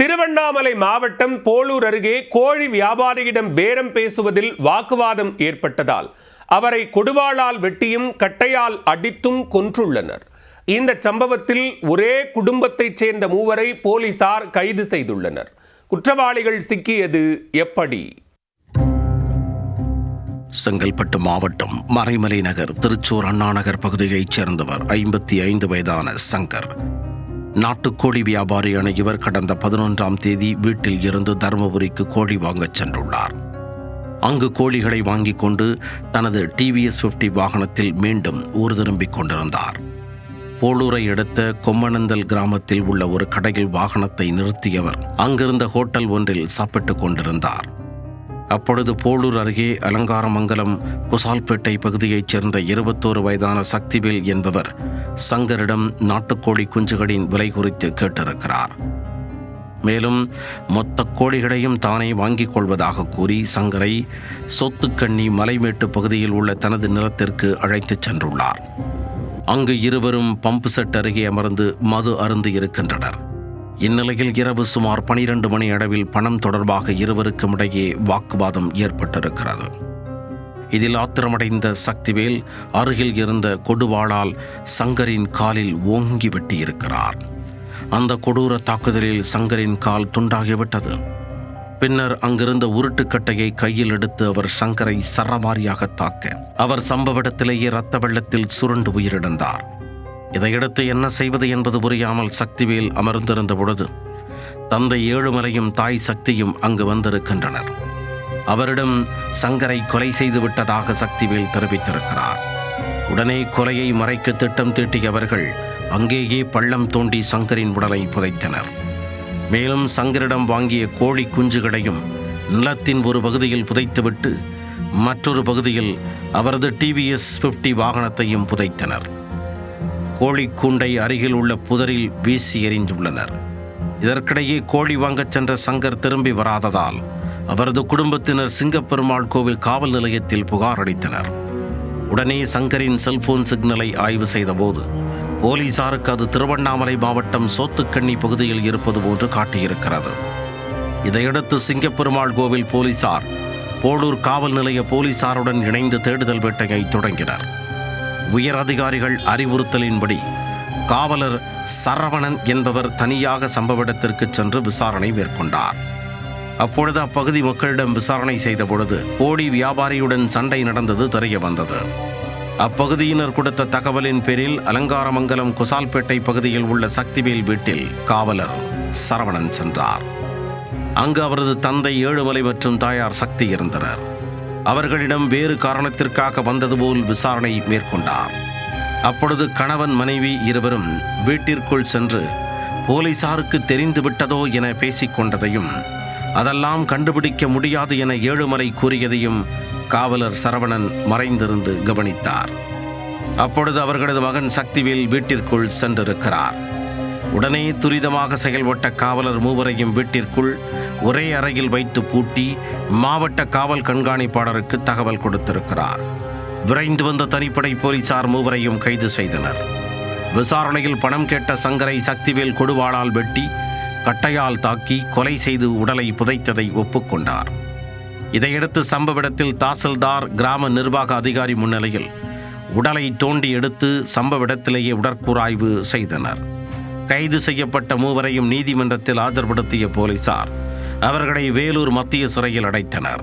திருவண்ணாமலை மாவட்டம் போளூர் அருகே கோழி வியாபாரியிடம் பேரம் பேசுவதில் வாக்குவாதம் ஏற்பட்டதால் அவரை கொடுவாளால் வெட்டியும் கட்டையால் அடித்தும் கொன்றுள்ளனர். இந்த சம்பவத்தில் ஒரே குடும்பத்தைச் சேர்ந்த மூவரை போலீசார் கைது செய்துள்ளனர். குற்றவாளிகள் சிக்கியது எப்படி? செங்கல்பட்டு மாவட்டம் மறைமலை நகர் திருச்சூர் அண்ணாநகர் பகுதியைச் சேர்ந்தவர் 55 வயதான சங்கர். நாட்டுக்கோழி வியாபாரியான இவர் கடந்த 11ஆம் தேதி வீட்டில் இருந்து தருமபுரிக்கு கோழி வாங்கச் சென்றுள்ளார். அங்கு கோழிகளை வாங்கிக் கொண்டு தனது TVS 50 வாகனத்தில் மீண்டும் ஊர் திரும்பிக் கொண்டிருந்தார். போளூரை அடுத்த கொம்மனந்தல் கிராமத்தில் உள்ள ஒரு கடையில் வாகனத்தை நிறுத்தியவர் அங்கிருந்த ஹோட்டல் ஒன்றில் சாப்பிட்டுக் கொண்டிருந்தார். அப்பொழுது போளூர் அருகே அலங்காரமங்கலம் குசால்பேட்டை பகுதியைச் சேர்ந்த 21 வயதான சக்திவேல் என்பவர் சங்கரிடம் நாட்டுக்கோழி குஞ்சுகளின் விலை குறித்து கேட்டிருக்கிறார். மேலும் மொத்த கோழிகளையும் தானே வாங்கிக் கொள்வதாக கூறி சங்கரை சொத்துக்கண்ணி மலைமேட்டு பகுதியில் உள்ள தனது நிலத்திற்கு அழைத்துச் சென்றுள்ளார். அங்கு இருவரும் பம்பு செட் அருகே அமர்ந்து மது அருந்தி இருக்கின்றனர். இந்நிலையில் இரவு சுமார் 12 மணி அளவில் பணம் தொடர்பாக இருவருக்கும் இடையே வாக்குவாதம் ஏற்பட்டிருக்கிறது. இதில் ஆத்திரமடைந்த சக்திவேல் அருகில் இருந்த கொடுவாளால் சங்கரின் காலில் ஓங்கி வெட்டியிருக்கிறார். அந்த கொடூர தாக்குதலில் சங்கரின் கால் துண்டாகிவிட்டது. பின்னர் அங்கிருந்த உருட்டுக்கட்டையை கையில் எடுத்து அவர் சங்கரை சரமாரியாக தாக்க அவர் சம்பவ இடத்திலேயே இரத்த வெள்ளத்தில் சுருண்டு உயிரிழந்தார். இதையடுத்து என்ன செய்வது என்பது புரியாமல் சக்திவேல் அமர்ந்திருந்த பொழுது தந்தை ஏழுமலையும் தாய் சக்தியும் அங்கு வந்திருக்கின்றனர். அவரிடம் சங்கரை கொலை செய்து விட்டதாக சக்திவேல் தெரிவித்திருக்கிறார். உடனே கொலையை மறைக்க திட்டம் தீட்டியவர்கள் அங்கேயே பள்ளம் தோண்டி சங்கரின் உடலை புதைத்தனர். மேலும் சங்கரிடம் வாங்கிய கோழி குஞ்சுகளையும் நிலத்தின் ஒரு பகுதியில் புதைத்துவிட்டு மற்றொரு பகுதியில் அவரது TVS 50 வாகனத்தையும் புதைத்தனர். கோழி கூண்டை அருகில் உள்ள புதரில் வீசி எறிந்துள்ளனர். இதற்கிடையே கோழி வாங்கச் சென்ற சங்கர் திரும்பி வராததால் அவரது குடும்பத்தினர் சிங்கப்பெருமாள் கோவில் காவல் நிலையத்தில் புகார் அளித்தனர். உடனே சங்கரின் செல்போன் சிக்னலை ஆய்வு செய்தபோது போலீசாருக்கு அது திருவண்ணாமலை மாவட்டம் சோத்துக்கண்ணி பகுதியில் இருப்பது போன்று காட்டியிருக்கிறது. இதையடுத்து சிங்கப்பெருமாள் கோவில் போலீசார் போளூர் காவல் நிலைய போலீசாருடன் இணைந்து தேடுதல் வேட்டையை தொடங்கினர். உயர் அதிகாரிகள் அறிவுறுத்தலின்படி காவலர் சரவணன் என்பவர் தனியாக சம்பவ இடத்திற்கு சென்று விசாரணை மேற்கொண்டார். அப்பொழுது அப்பகுதி மக்களிடம் விசாரணை செய்த பொழுது கோழி வியாபாரியுடன் சண்டை நடந்தது தெரிய வந்தது. அப்பகுதியினர் கொடுத்த தகவலின் பேரில் அலங்காரமங்கலம் குசால்பேட்டை பகுதியில் உள்ள சக்திவேல் வீட்டில் காவலர் சரவணன் சென்றார். அங்கு அவரது தந்தை ஏழுமலை மற்றும் தாயார் சக்தி இருந்தனர். அவர்களிடம் வேறு காரணத்திற்காக வந்தது போல் விசாரணை மேற்கொண்டார். அப்பொழுது கணவன் மனைவி இருவரும் வீட்டிற்குள் சென்று போலீசாருக்கு தெரிந்து விட்டதோ என பேசிக்கொண்டதையும் அதெல்லாம் கண்டுபிடிக்க முடியாது என ஏழுமலை கூறியதையும் காவலர் சரவணன் மறைந்திருந்து கவனித்தார். அப்பொழுது அவர்களது மகன் சக்திவேல் வீட்டிற்குள் சென்றிருக்கிறார். உடனே துரிதமாக செயல்பட்ட காவலர் மூவரையும் வீட்டிற்குள் ஒரே அறையில் வைத்து பூட்டி மாவட்ட காவல் கண்காணிப்பாளருக்கு தகவல் கொடுத்திருக்கிறார். விரைந்து வந்த தனிப்படை போலீசார் மூவரையும் கைது செய்தனர். விசாரணையில் பணம் கேட்ட சங்கரை சக்திவேல் கொடுவாளால் வெட்டி கட்டையால் தாக்கி கொலை செய்து உடலை புதைத்ததை ஒப்புக்கொண்டார். இதையடுத்து சம்பவ இடத்தில் தாசில்தார் கிராம நிர்வாக அதிகாரி முன்னிலையில் உடலை தோண்டி எடுத்து சம்பவ இடத்திலேயே உடற்கூறாய்வு செய்தனர். கைது செய்யப்பட்ட மூவரையும் நீதிமன்றத்தில் ஆஜர்படுத்திய போலீசார் அவர்களை வேலூர் மத்திய சிறையில் அடைத்தனர்.